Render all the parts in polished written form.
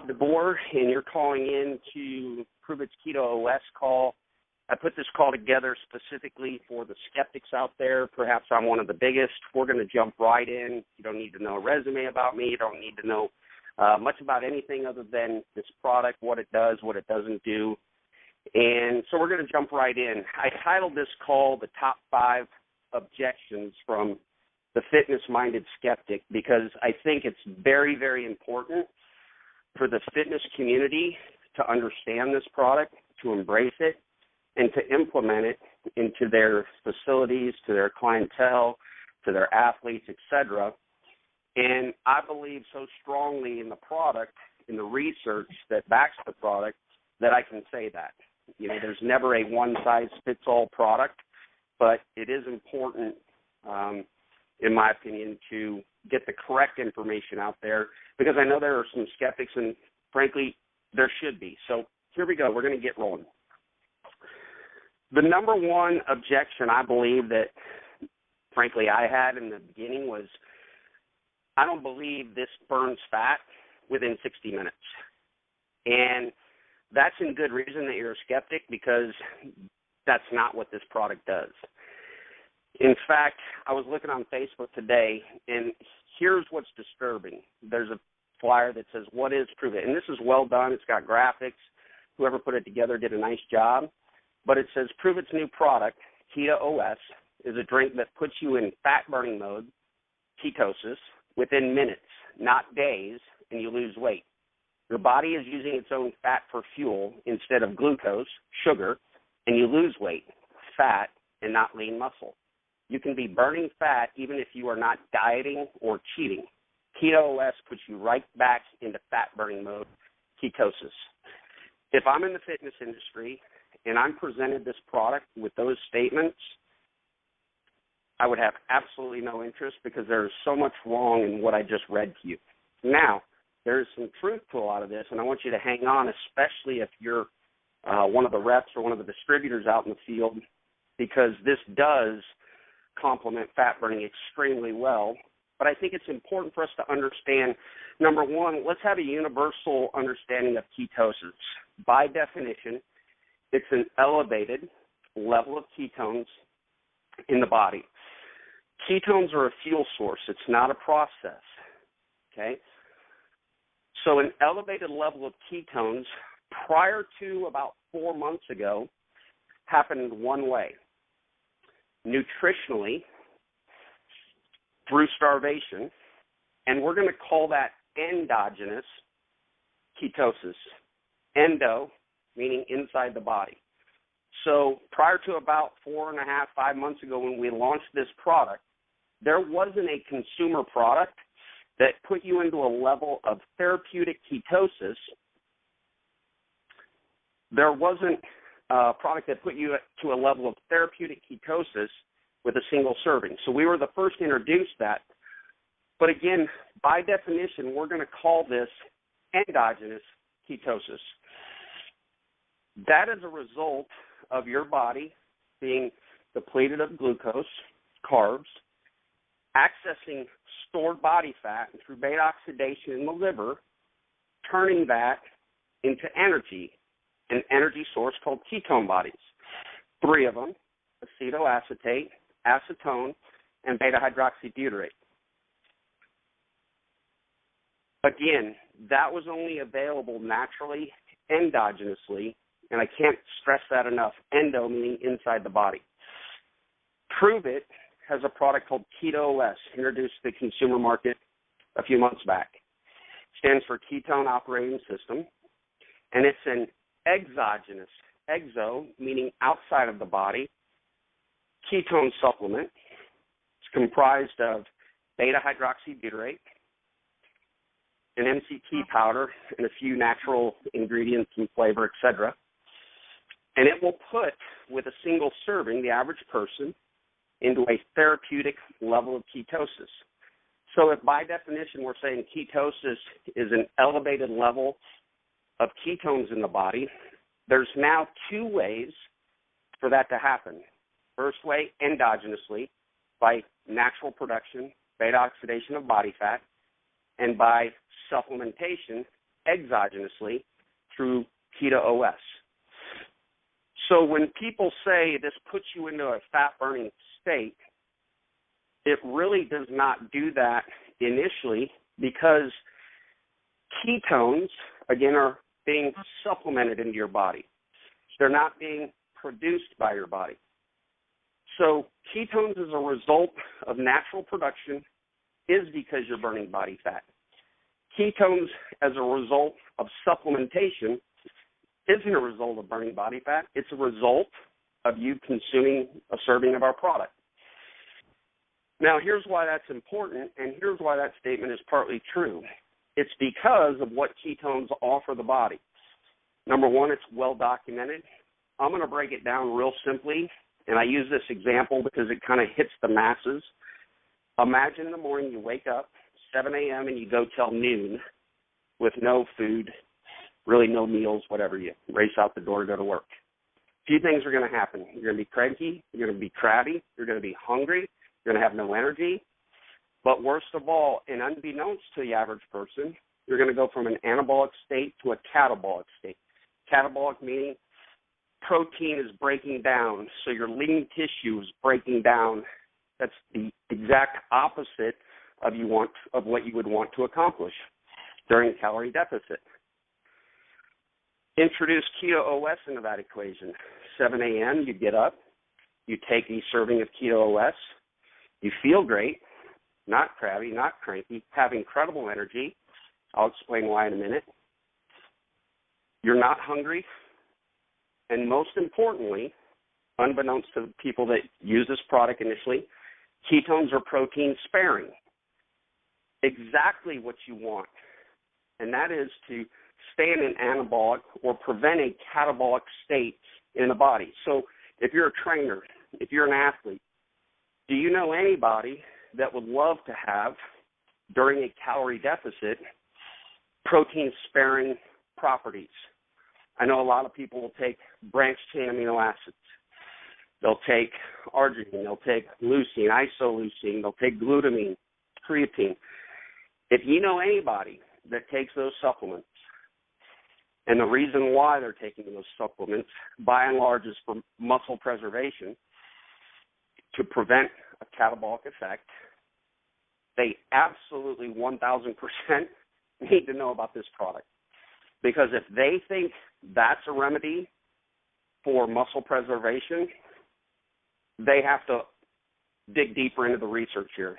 DeBoer, and you're calling in to Prove It's Keto OS call. I put this call together specifically for the skeptics out there. Perhaps I'm one of the biggest. We're going to jump right in. You don't need to know a resume about me. You don't need to know much about anything other than this product, what it does, what it doesn't do. And so we're going to jump right in. I titled this call The Top 5 Objections from the Fitness-Minded Skeptic because I think it's very, very important for the fitness community to understand this product, to embrace it, and to implement it into their facilities, to their clientele, to their athletes, etc. And I believe so strongly in the product, in the research that backs the product, that I can say that. You know, there's never a one-size-fits-all product, but it is important, in my opinion, to get the correct information out there because I know there are some skeptics, and frankly, there should be. So here we go. We're going to get rolling. The number one objection I believe that, frankly, I had in the beginning was I don't believe this burns fat within 60 minutes. And that's in good reason that you're a skeptic because that's not what this product does. In fact, I was looking on Facebook today, and here's what's disturbing. There's a flyer that says, what is Prove It? And this is well done. It's got graphics. Whoever put it together did a nice job. But it says, Prove It's new product, Keto OS, is a drink that puts you in fat-burning mode, ketosis, within minutes, not days, and you lose weight. Your body is using its own fat for fuel instead of glucose, sugar, and you lose weight, fat, and not lean muscle. You can be burning fat even if you are not dieting or cheating. Keto OS puts you right back into fat-burning mode, ketosis. If I'm in the fitness industry and I'm presented this product with those statements, I would have absolutely no interest because there is so much wrong in what I just read to you. Now, there is some truth to a lot of this, and I want you to hang on, especially if you're one of the reps or one of the distributors out in the field, because this does complement fat burning extremely well. But I think it's important for us to understand, number one, let's have a universal understanding of ketosis. By definition, it's an elevated level of ketones in the body. Ketones are a fuel source. It's not a process, okay? So an elevated level of ketones prior to about 4 months ago happened one way. Nutritionally, through starvation, and we're going to call that endogenous ketosis. Endo, meaning inside the body. So prior to about 4.5, 5 months ago when we launched this product, there wasn't a consumer product that put you into a level of therapeutic ketosis. There wasn't a product that put you to a level of therapeutic ketosis with a single serving. So we were the first to introduce that. But again, by definition, we're going to call this endogenous ketosis. That is a result of your body being depleted of glucose, carbs, accessing stored body fat, and through beta oxidation in the liver, turning that into energy, an energy source called ketone bodies. 3 of them, acetoacetate, acetone, and beta-hydroxybutyrate. Again, that was only available naturally, endogenously, and I can't stress that enough, endo meaning inside the body. Prove It has a product called Keto OS, introduced to the consumer market a few months back. Stands for Ketone Operating System, and it's an exogenous, exo meaning outside of the body, ketone supplement. It's comprised of beta-hydroxybutyrate, an MCT powder, and a few natural ingredients and flavor, etc. And it will put, with a single serving, the average person into a therapeutic level of ketosis. So if by definition we're saying ketosis is an elevated level of ketones in the body, there's now 2 ways for that to happen. First way, endogenously, by natural production, beta oxidation of body fat, and by supplementation, exogenously through Keto OS. So when people say this puts you into a fat-burning state, it really does not do that initially because ketones, again, are being supplemented into your body. They're not being produced by your body. So ketones as a result of natural production is because you're burning body fat. Ketones as a result of supplementation isn't a result of burning body fat. It's a result of you consuming a serving of our product. Now, here's why that's important, and here's why that statement is partly true. It's because of what ketones offer the body. Number one, it's well documented. I'm going to break it down real simply, and I use this example because it kind of hits the masses. Imagine in the morning you wake up, 7 a.m., and you go till noon with no food, really no meals, whatever. You race out the door to go to work. A few things are going to happen. You're going to be cranky. You're going to be crabby. You're going to be hungry. You're going to have no energy. But worst of all, and unbeknownst to the average person, you're going to go from an anabolic state to a catabolic state. Catabolic meaning protein is breaking down, so your lean tissue is breaking down. That's the exact opposite of what you would want to accomplish during calorie deficit. Introduce Keto OS into that equation. 7 a.m., you get up, you take a serving of Keto OS, you feel great, not crabby, not cranky, have incredible energy. I'll explain why in a minute. You're not hungry, and most importantly, unbeknownst to people that use this product initially, ketones are protein sparing. Exactly what you want, and that is to stay in an anabolic or prevent a catabolic state in the body. So if you're a trainer, if you're an athlete, do you know anybody that would love to have, during a calorie deficit, protein-sparing properties? I know a lot of people will take branched-chain amino acids. They'll take arginine. They'll take leucine, isoleucine. They'll take glutamine, creatine. If you know anybody that takes those supplements, and the reason why they're taking those supplements, by and large, is for muscle preservation, to prevent a catabolic effect, they absolutely 1,000% need to know about this product. Because if they think that's a remedy for muscle preservation, they have to dig deeper into the research here.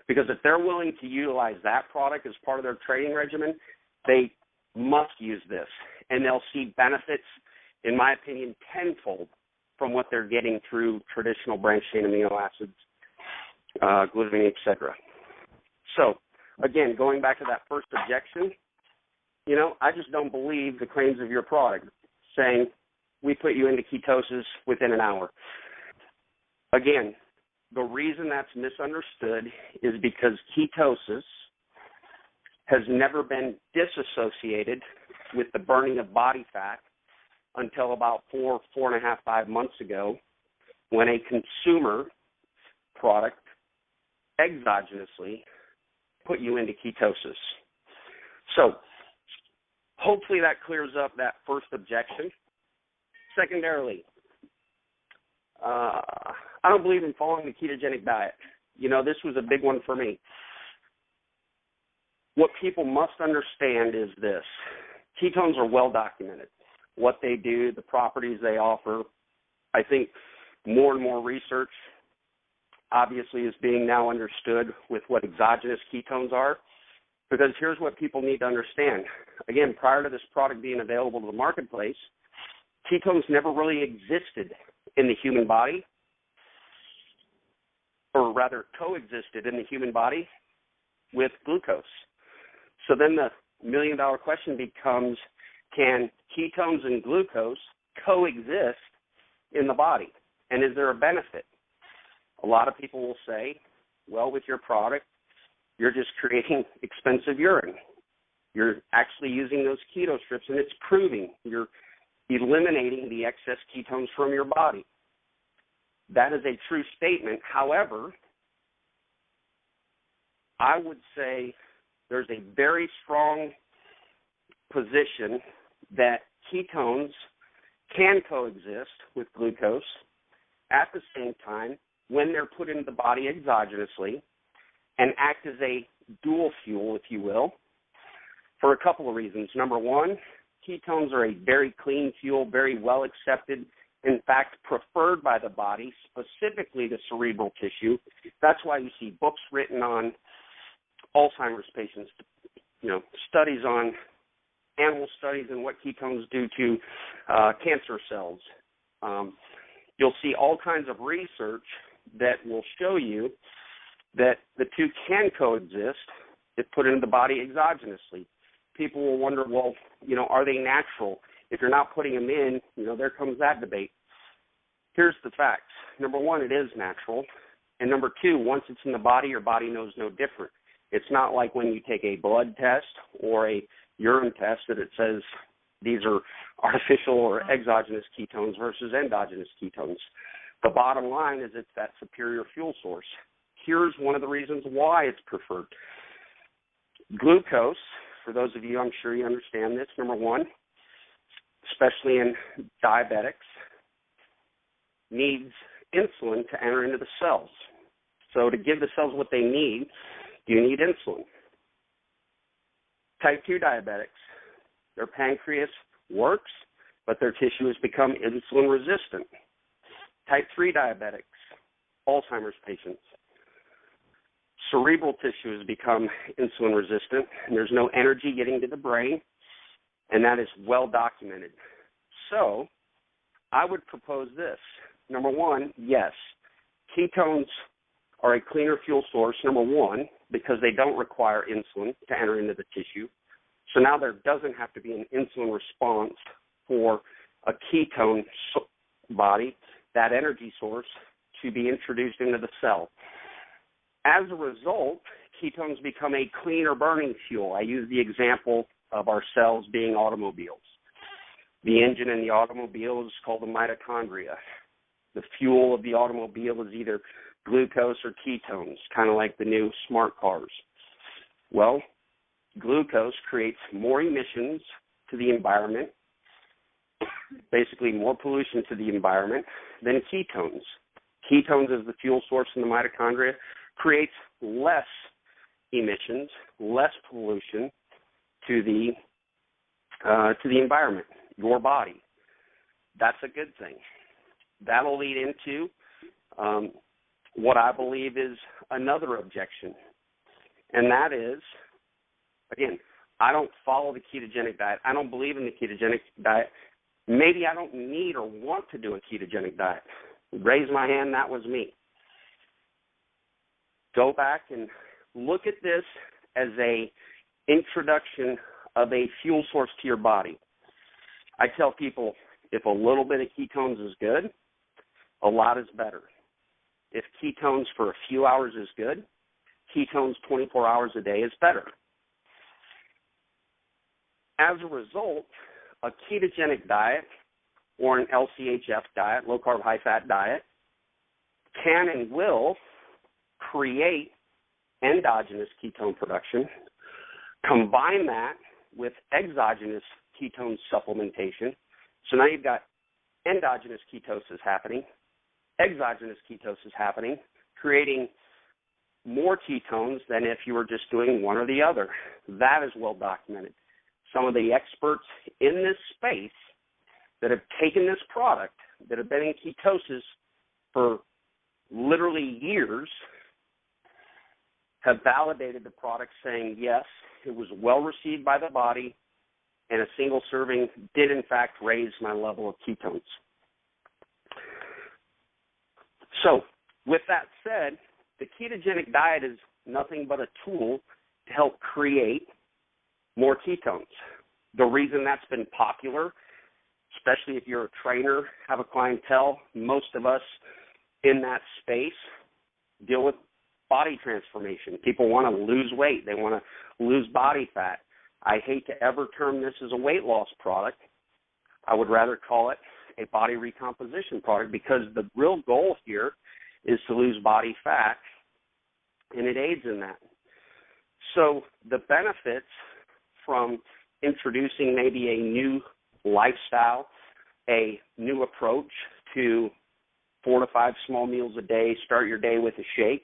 Because if they're willing to utilize that product as part of their training regimen, they must use this. And they'll see benefits, in my opinion, tenfold from what they're getting through traditional branched-chain amino acids, glutamine, etc. So, again, going back to that first objection, I just don't believe the claims of your product saying we put you into ketosis within an hour. Again, the reason that's misunderstood is because ketosis has never been disassociated with the burning of body fat until about 4.5, 5 months ago, when a consumer product exogenously put you into ketosis. So hopefully that clears up that first objection. Secondarily, I don't believe in following the ketogenic diet. This was a big one for me. What people must understand is this. Ketones are well documented. What they do, the properties they offer. I think more and more research obviously is being now understood with what exogenous ketones are. Because here's what people need to understand. Again, prior to this product being available to the marketplace, ketones never really existed in the human body, or rather coexisted in the human body with glucose. So then the million-dollar question becomes, can ketones and glucose coexist in the body? And is there a benefit? A lot of people will say, well, with your product, you're just creating expensive urine. You're actually using those keto strips, and it's proving you're eliminating the excess ketones from your body. That is a true statement. However, I would say there's a very strong position that ketones can coexist with glucose at the same time when they're put into the body exogenously and act as a dual fuel, if you will, for a couple of reasons. Number one, ketones are a very clean fuel, very well accepted, in fact, preferred by the body, specifically the cerebral tissue. That's why you see books written on Alzheimer's patients, studies on animal studies and what ketones do to cancer cells. You'll see all kinds of research that will show you that the two can coexist if put into the body exogenously. People will wonder, well, are they natural? If you're not putting them in, there comes that debate. Here's the facts. Number one, it is natural. And number two, once it's in the body, your body knows no different. It's not like when you take a blood test or a urine test that it says these are artificial or exogenous ketones versus endogenous ketones. The bottom line is it's that superior fuel source. Here's one of the reasons why it's preferred. Glucose, for those of you, I'm sure you understand this, number one, especially in diabetics, needs insulin to enter into the cells. So to give the cells what they need, you need insulin. Type 2 diabetics, their pancreas works, but their tissue has become insulin resistant. Type 3 diabetics, Alzheimer's patients, cerebral tissue has become insulin resistant, and there's no energy getting to the brain, and that is well documented. So I would propose this. Number one, yes, ketones are a cleaner fuel source, number one, because they don't require insulin to enter into the tissue. So now there doesn't have to be an insulin response for a ketone body, that energy source, to be introduced into the cell. As a result, ketones become a cleaner burning fuel. I use the example of our cells being automobiles. The engine in the automobile is called the mitochondria. The fuel of the automobile is either glucose or ketones, kind of like the new smart cars. Well, glucose creates more emissions to the environment, basically more pollution to the environment than ketones. Ketones as the fuel source in the mitochondria creates less emissions, less pollution to the environment, your body. That's a good thing. That'll lead into what I believe is another objection, and that is, again, I don't follow the ketogenic diet. I don't believe in the ketogenic diet. Maybe I don't need or want to do a ketogenic diet. Raise my hand, that was me. Go back and look at this as a introduction of a fuel source to your body. I tell people if a little bit of ketones is good, a lot is better. If ketones for a few hours is good, ketones 24 hours a day is better. As a result, a ketogenic diet or an LCHF diet, low-carb, high-fat diet, can and will create endogenous ketone production, combine that with exogenous ketone supplementation. So now you've got endogenous ketosis happening, exogenous ketosis happening, creating more ketones than if you were just doing one or the other. That is well documented. Some of the experts in this space that have taken this product, that have been in ketosis for literally years, have validated the product, saying, yes, it was well received by the body, and a single serving did, in fact, raise my level of ketones. So, with that said, the ketogenic diet is nothing but a tool to help create more ketones. The reason that's been popular, especially if you're a trainer, have a clientele, most of us in that space deal with body transformation. People want to lose weight. They want to lose body fat. I hate to ever term this as a weight loss product. I would rather call it a body recomposition product, because the real goal here is to lose body fat, and it aids in that. So the benefits from introducing maybe a new lifestyle, a new approach to 4 to 5 small meals a day, start your day with a shake,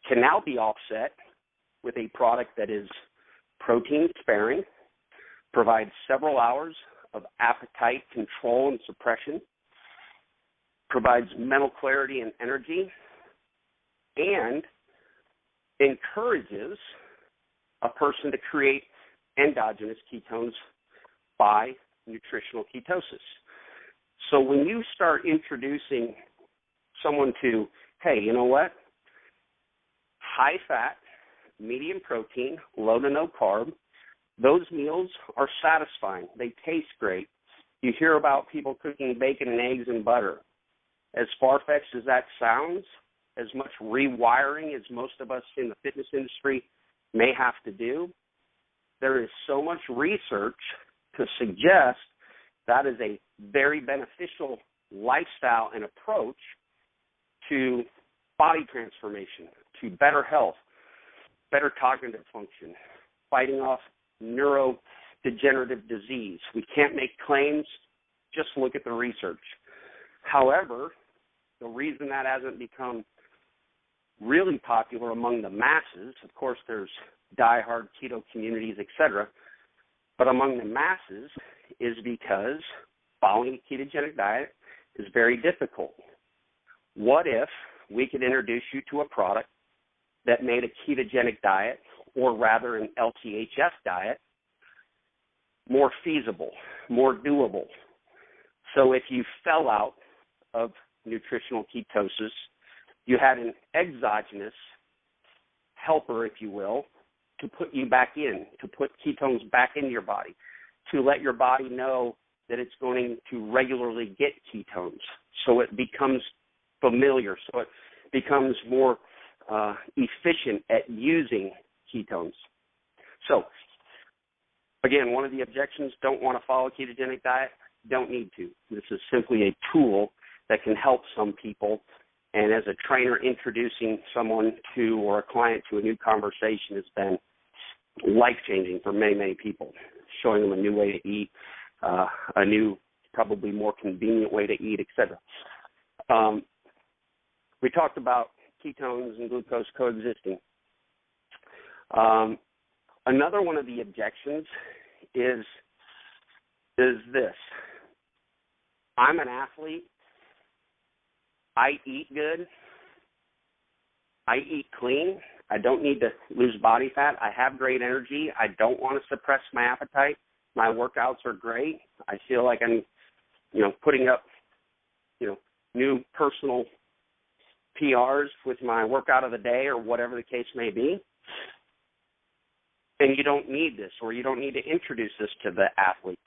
can now be offset with a product that is protein sparing, provides several hours of appetite control and suppression, provides mental clarity and energy, and encourages a person to create endogenous ketones by nutritional ketosis. So when you start introducing someone to, hey, you know what? High fat, medium protein, low to no carb, those meals are satisfying. They taste great. You hear about people cooking bacon and eggs and butter. As far-fetched as that sounds, as much rewiring as most of us in the fitness industry may have to do, there is so much research to suggest that is a very beneficial lifestyle and approach to body transformation, to better health, better cognitive function, fighting off neurodegenerative disease. We can't make claims, just look at the research. However, the reason that hasn't become really popular among the masses, of course there's diehard keto communities, etc., but among the masses is because following a ketogenic diet is very difficult. What if we could introduce you to a product that made a ketogenic diet, or rather an LCHF diet, more feasible, more doable? So if you fell out of nutritional ketosis, you had an exogenous helper, if you will, to put you back in, to put ketones back into your body, to let your body know that it's going to regularly get ketones. So it becomes familiar, so it becomes more efficient at using ketones. So, again, one of the objections, don't want to follow a ketogenic diet, don't need to. This is simply a tool that can help some people. And as a trainer, introducing someone to, or a client to, a new conversation has been life-changing for many, many people, showing them a new way to eat, a new, probably more convenient way to eat, etc. We talked about ketones and glucose coexisting. Another one of the objections is this. I'm an athlete. I eat good. I eat clean. I don't need to lose body fat. I have great energy. I don't want to suppress my appetite. My workouts are great. I feel like I'm, putting up, new personal PRs with my workout of the day or whatever the case may be. And you don't need this, or you don't need to introduce this to the athletes.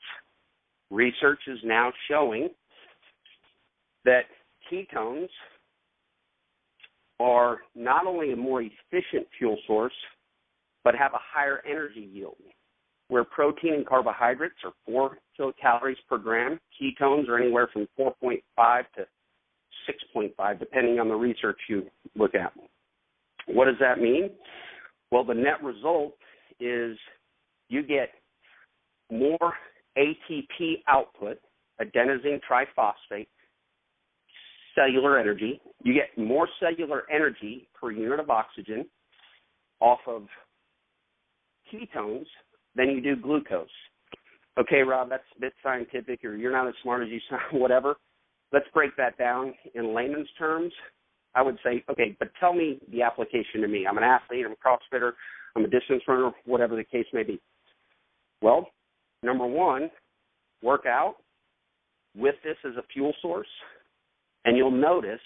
Research is now showing that ketones are not only a more efficient fuel source, but have a higher energy yield. Where protein and carbohydrates are 4 kilocalories per gram, ketones are anywhere from 4.5 to 6.5, depending on the research you look at. What does that mean? Well, the net result is you get more ATP output, adenosine triphosphate, cellular energy. You get more cellular energy per unit of oxygen off of ketones than you do glucose. Okay, Rob, that's a bit scientific, or you're not as smart as you sound, whatever. Let's break that down in layman's terms. I would say, okay, but tell me the application to me. I'm an athlete, I'm a CrossFitter, I'm a distance runner, whatever the case may be. Well, number one, work out with this as a fuel source, and you'll notice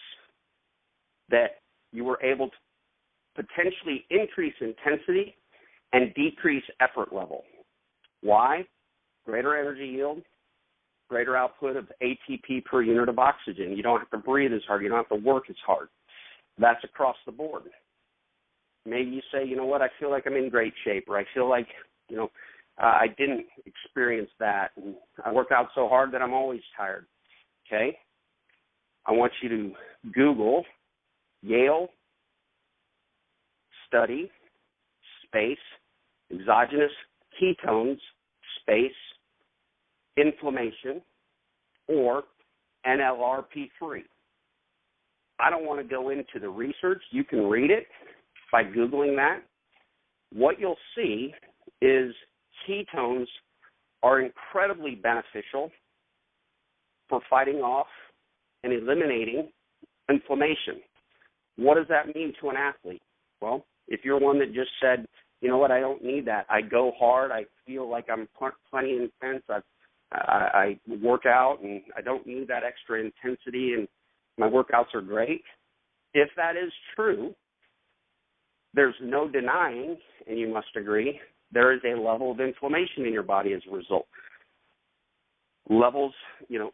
that you were able to potentially increase intensity and decrease effort level. Why? Greater energy yield, greater output of ATP per unit of oxygen. You don't have to breathe as hard. You don't have to work as hard. That's across the board. Maybe you say, you know what, I feel like I'm in great shape, or I feel like, I didn't experience that, and I work out so hard that I'm always tired. Okay? I want you to Google Yale study space exogenous ketones space inflammation or NLRP3. I don't want to go into the research. You can read it by Googling that. What you'll see is ketones are incredibly beneficial for fighting off and eliminating inflammation. What does that mean to an athlete? Well, if you're one that just said, you know what, I don't need that. I go hard. I feel like I'm plenty intense. I work out, and I don't need that extra intensity, and my workouts are great. If that is true, there's no denying, and you must agree, there is a level of inflammation in your body as a result.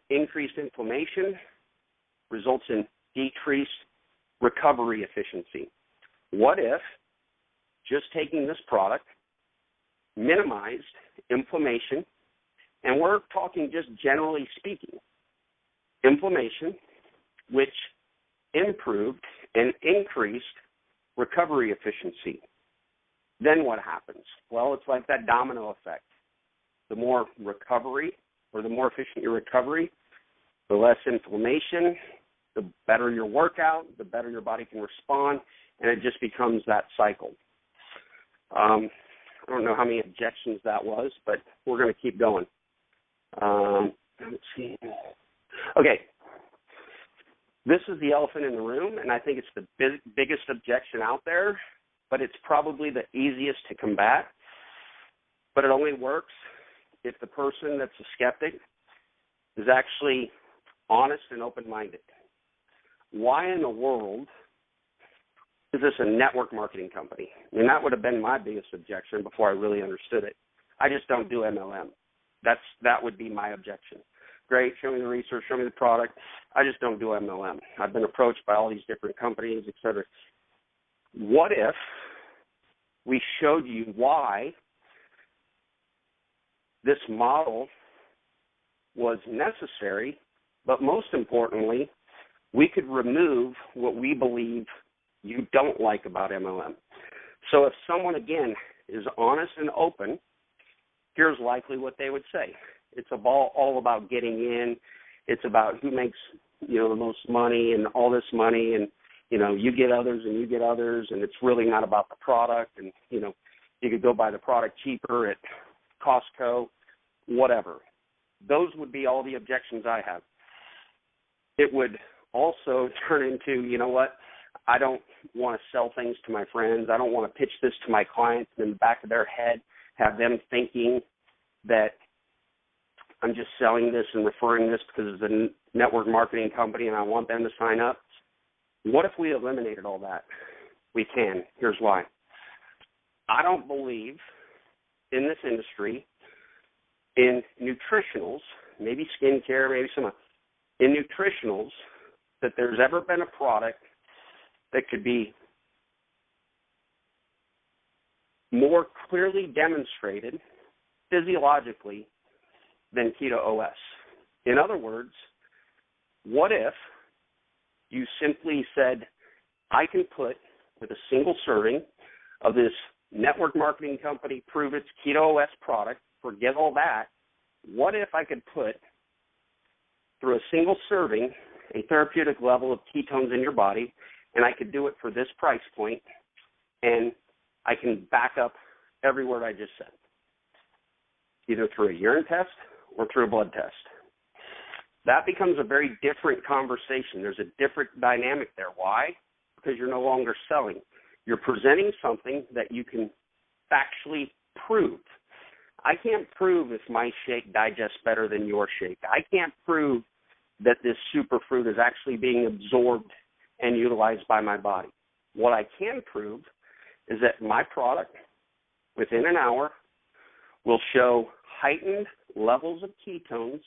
Increased inflammation results in decreased recovery efficiency. What if just taking this product minimized inflammation, and we're talking just generally speaking, inflammation, which improved and increased recovery efficiency? Then what happens? Well, it's like that domino effect. The more recovery or the more efficient your recovery, the less inflammation, the better your workout, the better your body can respond, and it just becomes that cycle. I don't know how many objections that was, but we're going to keep going. Let's see. Okay. This is the elephant in the room, and I think it's the biggest objection out there, but it's probably the easiest to combat. But it only works if the person that's a skeptic is actually honest and open-minded. Why in the world is this a network marketing company? I mean, that would have been my biggest objection before I really understood it. I just don't do MLM. That would be my objection. Great, show me the research, show me the product. I just don't do MLM. I've been approached by all these different companies, et cetera. What if we showed you why this model was necessary, but most importantly, we could remove what we believe you don't like about MLM. So if someone, again, is honest and open, here's likely what they would say. It's all about getting in. It's about who makes, the most money and all this money, and, you get others and you get others, and it's really not about the product. And, you could go buy the product cheaper at Costco, whatever. Those would be all the objections I have. It would also turn into, I don't want to sell things to my friends. I don't want to pitch this to my clients and in the back of their head have them thinking that I'm just selling this and referring this because it's a network marketing company and I want them to sign up. What if we eliminated all that? We can. Here's why. I don't believe in this industry, in nutritionals, maybe skincare, maybe in nutritionals, that there's ever been a product that could be more clearly demonstrated physiologically than Keto OS. In other words, what if you simply said, I can put with a single serving of this network marketing company, Prove It's Keto OS product, forget all that, what if I could put through a single serving a therapeutic level of ketones in your body, and I could do it for this price point, and I can back up every word I just said, either through a urine test or through a blood test. That becomes a very different conversation. There's a different dynamic there. Why? Because you're no longer selling. You're presenting something that you can factually prove. I can't prove if my shake digests better than your shake. I can't prove that this superfruit is actually being absorbed and utilized by my body. What I can prove is that my product, within an hour, will show heightened levels of ketones,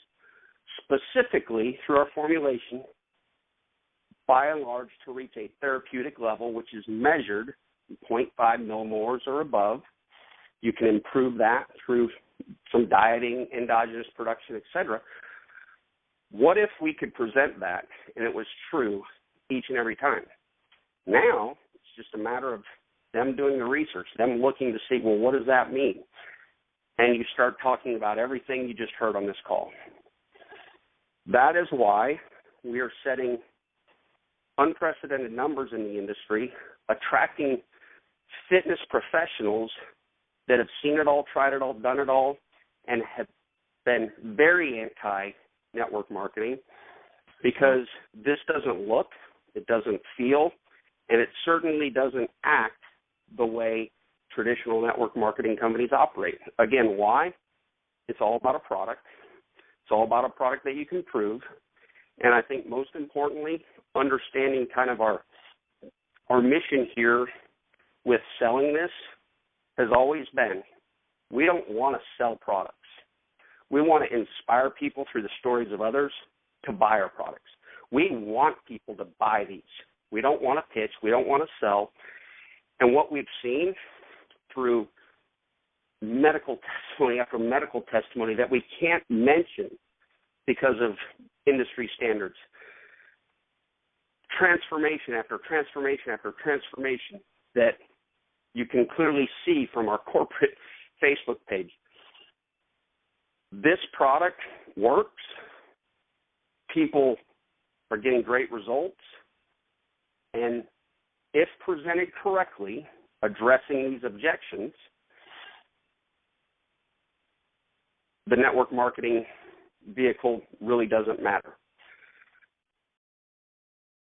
specifically through our formulation, by and large to reach a therapeutic level, which is measured 0.5 millimolars or above. You can improve that through some dieting, endogenous production, etc. What if we could present that and it was true each and every time? Now, it's just a matter of them doing the research, them looking to see, well, what does that mean? and you start talking about everything you just heard on this call. That is why we are setting unprecedented numbers in the industry, attracting fitness professionals that have seen it all, tried it all, done it all, and have been very anti-network marketing, because this doesn't look, it doesn't feel, and it certainly doesn't act the way traditional network marketing companies operate. Again, why? It's all about a product. It's all about a product that you can prove. And I think most importantly, understanding kind of our mission here with selling this has always been, we don't want to sell products. We want to inspire people through the stories of others to buy our products. We want people to buy these. We don't want to pitch. We don't want to sell. And what we've seen through medical testimony after medical testimony that we can't mention because of industry standards, transformation after transformation after transformation that you can clearly see from our corporate Facebook page. This product works. People are getting great results. And if presented correctly, addressing these objections, the network marketing vehicle really doesn't matter.